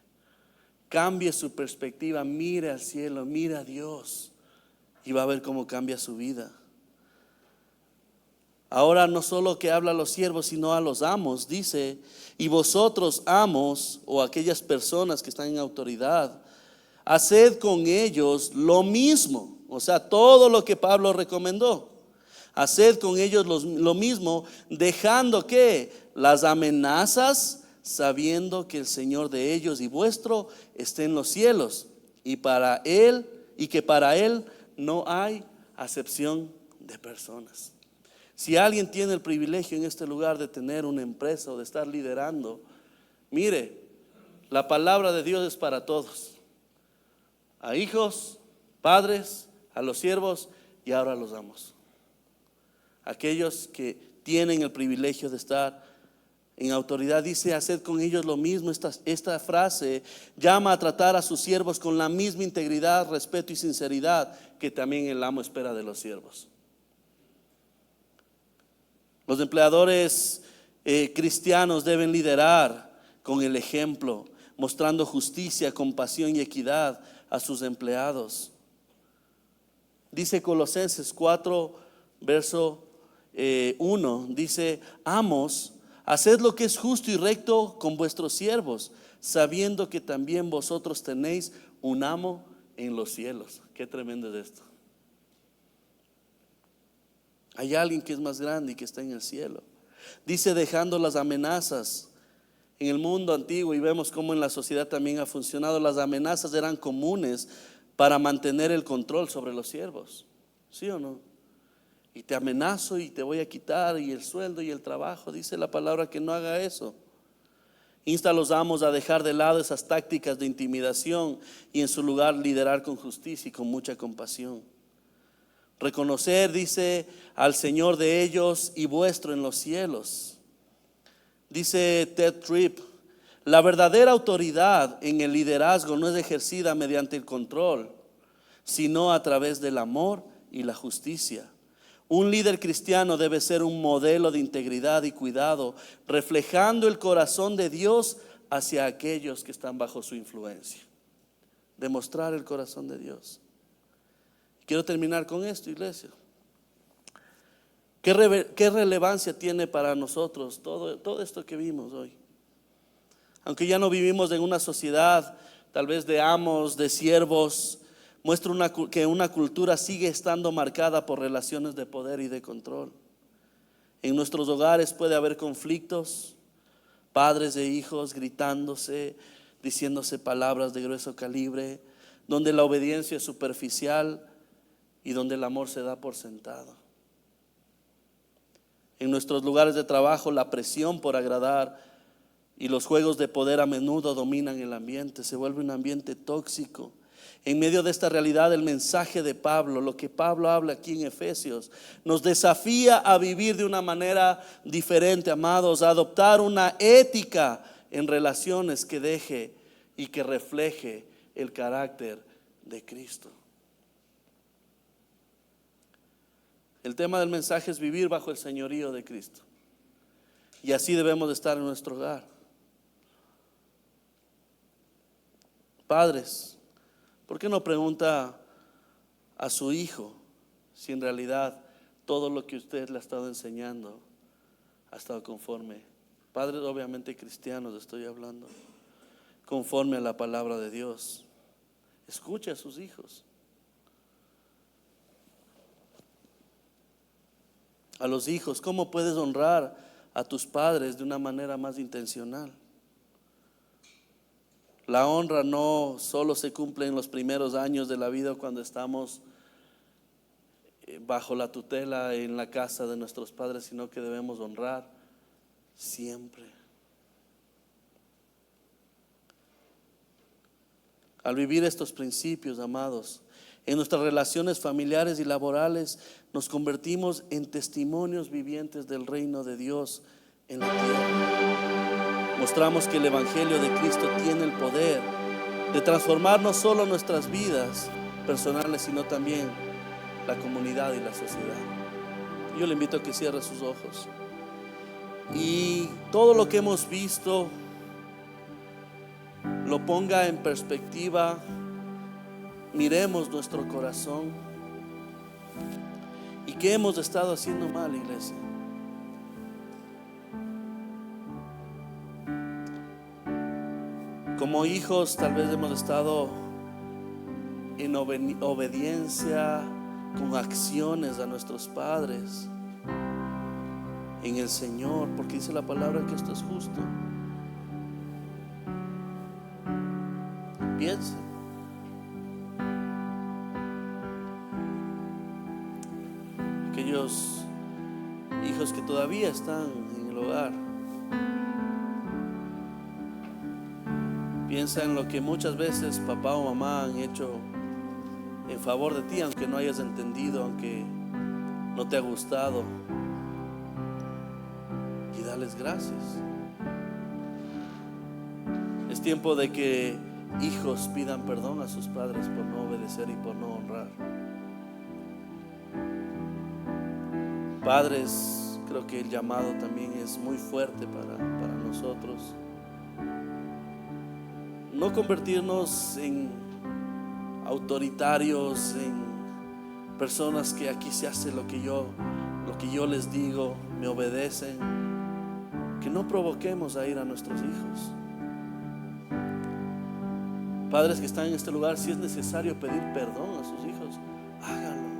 Cambie su perspectiva, mire al cielo, mire a Dios y va a ver cómo cambia su vida. Ahora no solo que habla a los siervos, sino a los amos. Dice, y vosotros amos, o aquellas personas que están en autoridad, haced con ellos lo mismo. O sea, todo lo que Pablo recomendó. Haced con ellos lo mismo, dejando que las amenazas, sabiendo que el Señor de ellos y vuestro esté en los cielos, y que para él no hay acepción de personas. Si alguien tiene el privilegio en este lugar de tener una empresa o de estar liderando, mire, la palabra de Dios es para todos. A hijos, padres, a los siervos y ahora a los amos. Aquellos que tienen el privilegio de estar en autoridad, dice, haced con ellos lo mismo. Esta frase llama a tratar a sus siervos con la misma integridad, respeto y sinceridad que también el amo espera de los siervos. Los empleadores cristianos deben liderar con el ejemplo, mostrando justicia, compasión y equidad a sus empleados. Dice Colosenses 4, verso 1, dice, amos, haced lo que es justo y recto con vuestros siervos, sabiendo que también vosotros tenéis un amo en los cielos. Qué tremendo es esto. Hay alguien que es más grande y que está en el cielo. Dice, dejando las amenazas. En el mundo antiguo, y vemos cómo en la sociedad también ha funcionado, las amenazas eran comunes para mantener el control sobre los siervos. ¿Sí o no? Y te amenazo y te voy a quitar y el sueldo y el trabajo. Dice la palabra que no haga eso. Insta a los amos a dejar de lado esas tácticas de intimidación y en su lugar liderar con justicia y con mucha compasión. Reconocer, dice, al Señor de ellos y vuestro en los cielos. Dice Ted Tripp, la verdadera autoridad en el liderazgo no es ejercida mediante el control, sino a través del amor y la justicia. Un líder cristiano debe ser un modelo de integridad y cuidado, reflejando el corazón de Dios hacia aquellos que están bajo su influencia. Demostrar el corazón de Dios. Quiero terminar con esto, iglesia. ¿Qué relevancia tiene para nosotros todo esto que vimos hoy? Aunque ya no vivimos en una sociedad tal vez de amos, de siervos, muestra que una cultura sigue estando marcada por relaciones de poder y de control. En nuestros hogares puede haber conflictos, padres e hijos gritándose, diciéndose palabras de grueso calibre, donde la obediencia es superficial y donde el amor se da por sentado. En nuestros lugares de trabajo la presión por agradar y los juegos de poder a menudo dominan el ambiente, se vuelve un ambiente tóxico. En medio de esta realidad, el mensaje de Pablo, lo que Pablo habla aquí en Efesios, nos desafía a vivir de una manera diferente, amados, a adoptar una ética en relaciones que deje y que refleje el carácter de Cristo. El tema del mensaje es vivir bajo el señorío de Cristo. Y así debemos de estar en nuestro hogar. Padres, ¿por qué no pregunta a su hijo si en realidad todo lo que usted le ha estado enseñando ha estado conforme? Padres obviamente cristianos estoy hablando, conforme a la palabra de Dios. Escuche a sus hijos. A los hijos, ¿cómo puedes honrar a tus padres de una manera más intencional? La honra no solo se cumple en los primeros años de la vida cuando estamos bajo la tutela en la casa de nuestros padres, sino que debemos honrar siempre. Al vivir estos principios, amados, en nuestras relaciones familiares y laborales nos convertimos en testimonios vivientes del reino de Dios en la tierra. Mostramos que el Evangelio de Cristo tiene el poder de transformar no solo nuestras vidas personales, sino también la comunidad y la sociedad. Yo le invito a que cierre sus ojos y todo lo que hemos visto lo ponga en perspectiva. Miremos nuestro corazón y qué hemos estado haciendo mal, iglesia. Como hijos tal vez hemos estado en obediencia con acciones a nuestros padres en el Señor, porque dice la palabra que esto es justo. Piensa. Aquellos hijos que todavía están en el hogar, piensa en lo que muchas veces papá o mamá han hecho en favor de ti, aunque no hayas entendido, aunque no te ha gustado, y dales gracias. Es tiempo de que hijos pidan perdón a sus padres por no obedecer y por no honrar. Padres, creo que el llamado también es muy fuerte para nosotros. No convertirnos en autoritarios, en personas que aquí se hace lo que yo les digo, me obedecen. Que no provoquemos a ir a nuestros hijos. Padres que están en este lugar, si es necesario pedir perdón a sus hijos, háganlo.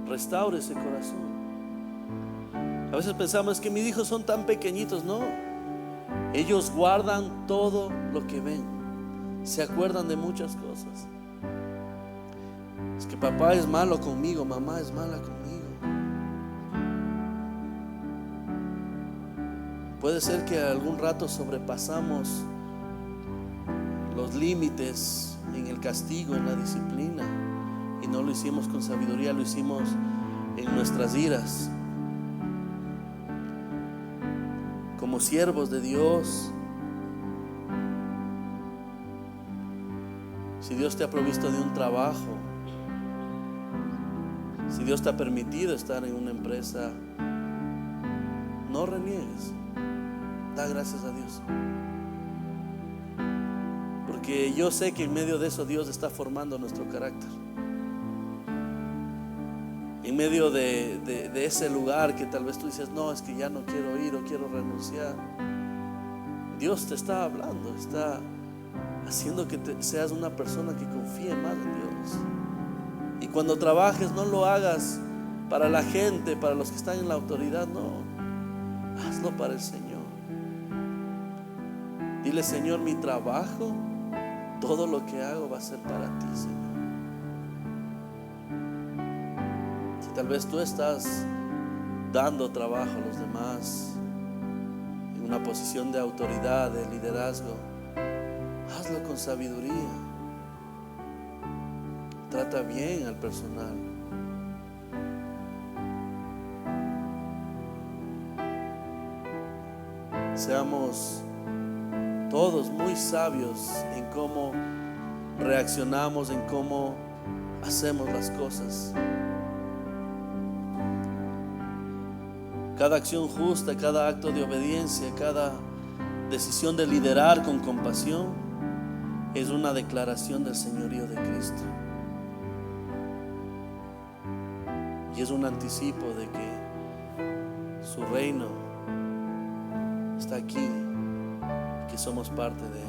Restaure ese corazón. A veces pensamos que mis hijos son tan pequeñitos. No, ellos guardan todo lo que ven, se acuerdan de muchas cosas. Es que papá es malo conmigo, mamá es mala conmigo. Puede ser que algún rato sobrepasamos los límites en el castigo, en la disciplina, y no lo hicimos con sabiduría, lo hicimos en nuestras iras. Como siervos de Dios, si Dios te ha provisto de un trabajo, si Dios te ha permitido estar en una empresa, no reniegues, da gracias a Dios. Porque yo sé que en medio de eso Dios está formando nuestro carácter. En medio de ese lugar que tal vez tú dices, no, es que ya no quiero ir o quiero renunciar, Dios te está hablando, está haciendo que seas una persona que confíe más en Dios. Y cuando trabajes, no lo hagas para la gente, para los que están en la autoridad, no, hazlo para el Señor. Dile, Señor, mi trabajo, todo lo que hago va a ser para ti, Señor. Si tal vez tú estás dando trabajo a los demás en una posición de autoridad, de liderazgo, hazlo con sabiduría. Trata bien al personal. Seamos todos muy sabios en cómo reaccionamos, en cómo hacemos las cosas. Cada acción justa, cada acto de obediencia, cada decisión de liderar con compasión es una declaración del señorío de Cristo. Y es un anticipo de que su reino está aquí, que somos parte de Él.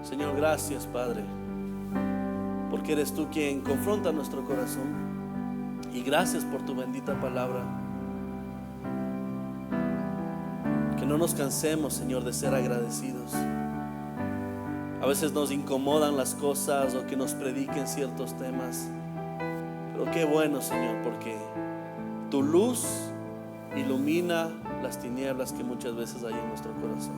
Señor, gracias, Padre, porque eres tú quien confronta nuestro corazón. Y gracias por tu bendita palabra. Que no nos cansemos, Señor, de ser agradecidos. A veces nos incomodan las cosas o que nos prediquen ciertos temas, pero qué bueno, Señor, porque tu luz ilumina las tinieblas que muchas veces hay en nuestro corazón.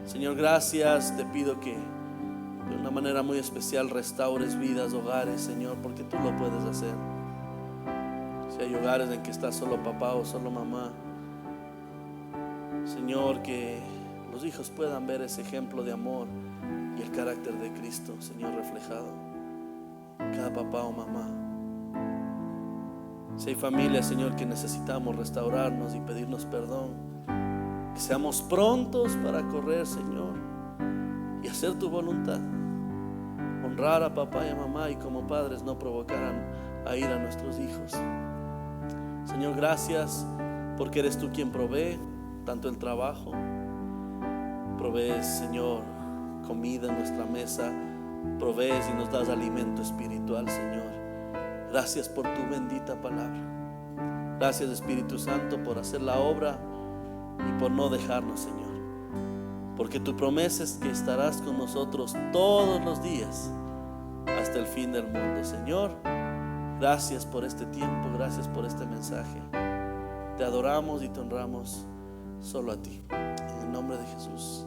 Señor, gracias. Te pido que de una manera muy especial restaures vidas, hogares, Señor, porque tú lo puedes hacer. Si hay hogares en que está solo papá o solo mamá, Señor, que los hijos puedan ver ese ejemplo de amor y el carácter de Cristo, Señor, reflejado en cada papá o mamá. Si hay familias, Señor, que necesitamos restaurarnos y pedirnos perdón, que seamos prontos para correr, Señor, y hacer tu voluntad. Honrar a papá y a mamá, y como padres no provocar a ir a nuestros hijos. Señor, gracias porque eres tú quien provee. tanto el trabajo. Provees, Señor, comida en nuestra mesa. Provees y nos das alimento espiritual, Señor. Gracias por tu bendita palabra. Gracias, Espíritu Santo, por hacer la obra y por no dejarnos, Señor. Porque tu promesa es que estarás con nosotros todos los días hasta el fin del mundo, Señor. Gracias por este tiempo, gracias por este mensaje. Te adoramos y te honramos solo a ti. En el nombre de Jesús.